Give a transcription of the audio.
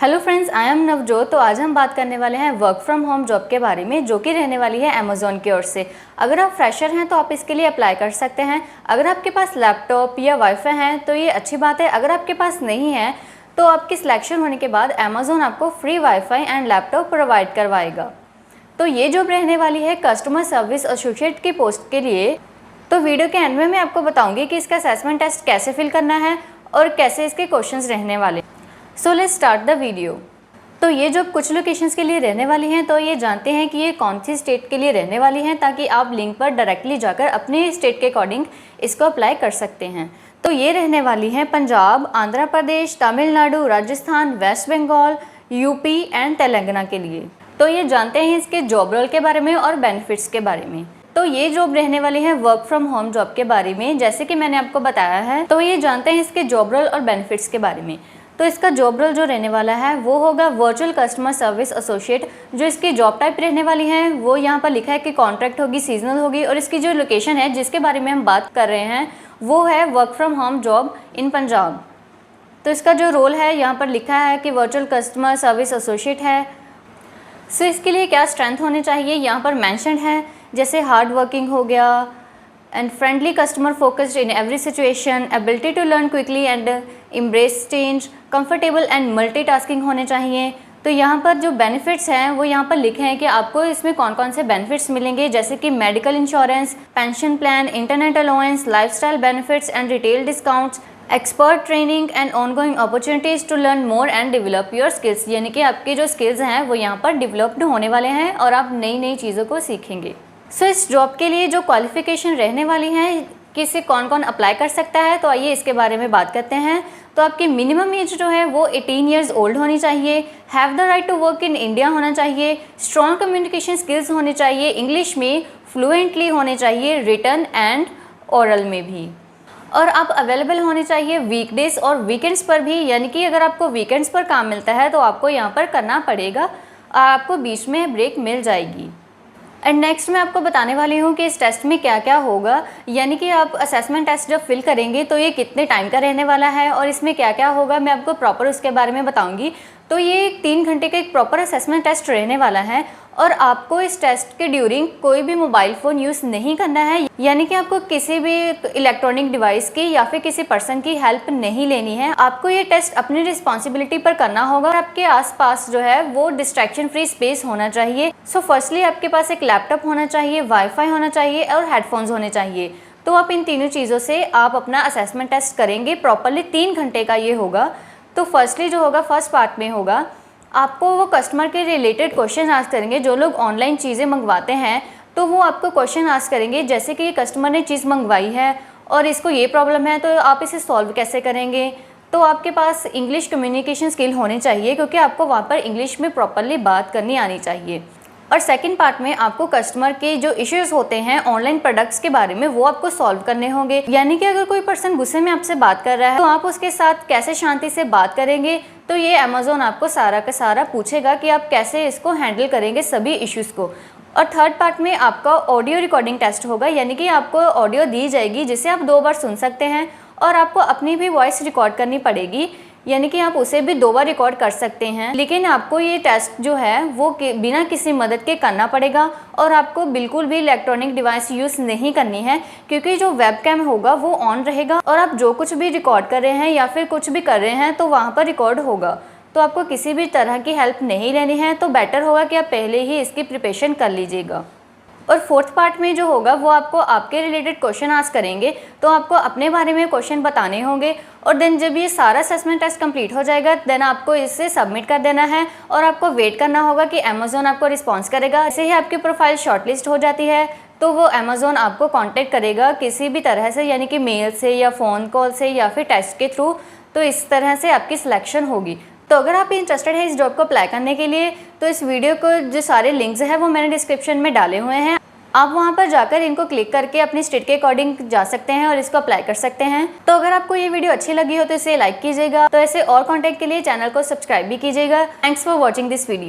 Hello friends, I am Navjot. तो आज हम बात करने वाले हैं वर्क फ्रॉम होम जॉब के बारे में, जो कि रहने वाली है अमेज़ॉन की ओर से। अगर आप फ्रेशर हैं तो आप इसके लिए अप्लाई कर सकते हैं। अगर आपके पास लैपटॉप या वाईफाई है तो ये अच्छी बात है। अगर आपके पास नहीं है तो आपकी सिलेक्शन होने के बाद अमेज़ॉन आपको free wifi and laptop provide करवाएगा। तो ये जॉब रहने वाली है कस्टमर सर्विस एसोसिएट की पोस्ट के लिए। तो वीडियो के एंड में मैं आपको बताऊँगी कि इसका असेसमेंट टेस्ट कैसे फिल करना है और कैसे इसके क्वेश्चंस रहने वाले। So let's start the video. तो ये जॉब कुछ लोकेशंस के लिए रहने वाली हैं, तो ये जानते हैं कि ये कौन सी स्टेट के लिए रहने वाली हैं, ताकि आप लिंक पर डायरेक्टली जाकर अपने स्टेट के अकॉर्डिंग इसको अप्लाई कर सकते हैं। तो ये रहने वाली हैं Punjab, Andhra Pradesh, Tamil Nadu, Rajasthan, West Bengal, UP and Telangana के लिए। तो ये जानते हैं इसके जॉब रोल के बारे में और बेनिफिट्स के बारे में। तो ये जॉब रहने वाली है वर्क फ्रॉम होम जॉब के बारे में, जैसे कि मैंने आपको बताया है। तो ये जानते हैं इसके जॉब रोल और बेनिफिट्स के बारे में। तो इसका जॉब रोल जो रहने वाला है वो होगा वर्चुअल कस्टमर सर्विस एसोसिएट। जो इसकी जॉब टाइप रहने वाली है वो यहाँ पर लिखा है कि कॉन्ट्रैक्ट होगी, सीजनल होगी, और इसकी जो लोकेशन है जिसके बारे में हम बात कर रहे हैं वो है work from home job in Punjab. तो इसका जो रोल है यहाँ पर लिखा है कि वर्चुअल कस्टमर सर्विस एसोसिएट है। सो इसके लिए क्या स्ट्रेंथ होने चाहिए यहाँ पर मैंशनड है, जैसे हार्ड वर्किंग हो गया and friendly customer focused in every situation, ability to learn quickly and embrace change, comfortable and multitasking होने चाहिए। तो यहाँ पर जो बेनिफिट्स हैं वो यहाँ पर लिखे हैं कि आपको इसमें कौन कौन से बेनिफिट्स मिलेंगे, जैसे कि medical insurance, pension plan, internet allowance, lifestyle benefits and retail discounts, expert training and ongoing opportunities to learn more and develop your skills. यानी कि आपके जो स्किल्स हैं वो यहाँ पर डेवलप्ड होने वाले हैं और आप नई नई चीज़ों को सीखेंगे। सो इस जॉब के लिए जो क्वालिफिकेशन रहने वाली हैं कि इसे कौन कौन अप्लाई कर सकता है, तो आइए इसके बारे में बात करते हैं। तो आपकी मिनिमम एज जो है वो 18 ईयर्स ओल्ड होनी चाहिए, have the right to work in India होना चाहिए, स्ट्रॉन्ग कम्युनिकेशन स्किल्स होने चाहिए, इंग्लिश में फ्लुएंटली होने चाहिए, रिटन एंड ओरल में भी, और आप अवेलेबल होने चाहिए वीकडेज और वीकेंड्स पर भी। यानी कि अगर आपको वीकेंड्स पर काम मिलता है तो आपको यहाँ पर करना पड़ेगा, आपको बीच में ब्रेक मिल जाएगी। एंड नेक्स्ट मैं आपको बताने वाली हूँ कि इस टेस्ट में क्या क्या होगा। यानी कि आप असेसमेंट टेस्ट जब फिल करेंगे तो ये कितने टाइम का रहने वाला है और इसमें क्या क्या होगा, मैं आपको प्रॉपर उसके बारे में बताऊँगी। तो ये 3 घंटे का एक प्रॉपर असेसमेंट टेस्ट रहने वाला है और आपको इस टेस्ट के ड्यूरिंग कोई भी मोबाइल फ़ोन यूज़ नहीं करना है। यानी कि आपको किसी भी इलेक्ट्रॉनिक डिवाइस की या फिर किसी पर्सन की हेल्प नहीं लेनी है। आपको ये टेस्ट अपनी रिस्पॉन्सिबिलिटी पर करना होगा और आपके आसपास जो है वो डिस्ट्रैक्शन फ्री स्पेस होना चाहिए। सो फर्स्टली आपके पास एक लैपटॉप होना चाहिए, वाईफाई होना चाहिए और हेडफोन्स होने चाहिए। तो आप इन तीनों चीज़ों से आप अपना असेसमेंट टेस्ट करेंगे प्रॉपरली। 3 घंटे का ये होगा। तो फर्स्टली जो होगा फर्स्ट पार्ट में होगा, आपको वो कस्टमर के रिलेटेड क्वेश्चन आस्क करेंगे। जो लोग ऑनलाइन चीज़ें मंगवाते हैं तो वो आपको क्वेश्चन आस्क करेंगे, जैसे कि कस्टमर ने चीज़ मंगवाई है और इसको ये प्रॉब्लम है तो आप इसे सॉल्व कैसे करेंगे। तो आपके पास इंग्लिश कम्युनिकेशन स्किल होनी चाहिए, क्योंकि आपको वहाँ पर इंग्लिश में प्रॉपरली बात करनी आनी चाहिए। और सेकंड पार्ट में आपको कस्टमर के जो इश्यूज होते हैं ऑनलाइन प्रोडक्ट्स के बारे में वो आपको सॉल्व करने होंगे। यानी कि अगर कोई पर्सन गुस्से में आपसे बात कर रहा है तो आप उसके साथ कैसे शांति से बात करेंगे, तो ये अमेज़ॉन आपको सारा का सारा पूछेगा कि आप कैसे इसको हैंडल करेंगे सभी इश्यूज़ को। और थर्ड पार्ट में आपका ऑडियो रिकॉर्डिंग टेस्ट होगा। यानी कि आपको ऑडियो दी जाएगी जिसे आप 2 बार सुन सकते हैं और आपको अपनी भी वॉइस रिकॉर्ड करनी पड़ेगी। यानी कि आप उसे भी 2 बार रिकॉर्ड कर सकते हैं, लेकिन आपको ये टेस्ट जो है वो बिना किसी मदद के करना पड़ेगा और आपको बिल्कुल भी इलेक्ट्रॉनिक डिवाइस यूज़ नहीं करनी है, क्योंकि जो वेबकैम होगा वो ऑन रहेगा और आप जो कुछ भी रिकॉर्ड कर रहे हैं या फिर कुछ भी कर रहे हैं तो वहाँ पर रिकॉर्ड होगा। तो आपको किसी भी तरह की हेल्प नहीं लेनी है। तो बेटर होगा कि आप पहले ही इसकी प्रिपरेशन कर लीजिएगा। और फोर्थ पार्ट में जो होगा वो आपको आपके रिलेटेड क्वेश्चन आस्क करेंगे, तो आपको अपने बारे में क्वेश्चन बताने होंगे। और देन जब ये सारा असेसमेंट टेस्ट कंप्लीट हो जाएगा देन आपको इसे सबमिट कर देना है और आपको वेट करना होगा कि अमेज़ॉन आपको रिस्पॉन्स करेगा। ऐसे ही आपकी प्रोफाइल शॉर्टलिस्ट हो जाती है तो वो अमेज़ॉन आपको कॉन्टेक्ट करेगा किसी भी तरह से, यानी कि मेल से या फ़ोन कॉल से या फिर टेस्ट के थ्रू। तो इस तरह से आपकी सिलेक्शन होगी। तो अगर आप इंटरेस्टेड है इस जॉब को अप्लाई करने के लिए तो इस वीडियो को जो सारे लिंक्स हैं वो मैंने डिस्क्रिप्शन में डाले हुए हैं। आप वहां पर जाकर इनको क्लिक करके अपनी स्टेट के अकॉर्डिंग जा सकते हैं और इसको अप्लाई कर सकते हैं। तो अगर आपको ये वीडियो अच्छी लगी हो तो इसे लाइक कीजिएगा। तो ऐसे और कंटेंट के लिए चैनल को सब्सक्राइब भी कीजिएगा। Thanks for watching this video.